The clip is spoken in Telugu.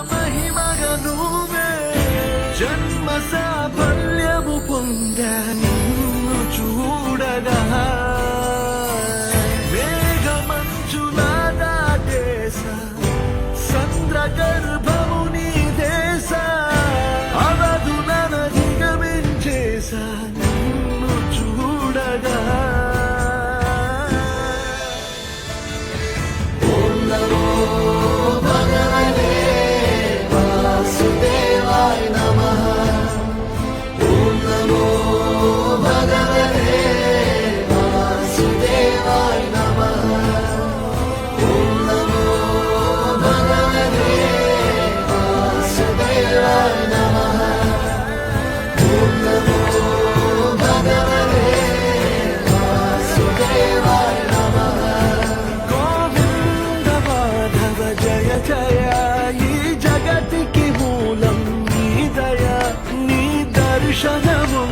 మహిమగా నువ్వే జన్మ సాఫల్యము పొందా నిన్ను చూడగా మేఘమంచులా దాటేసా సంద్రగర్భము నీ దేశ అవధులను దిగమించేసా నిన్ను చూడగా ఈ జగతికి మూలం నీ దయ నీ దర్శనము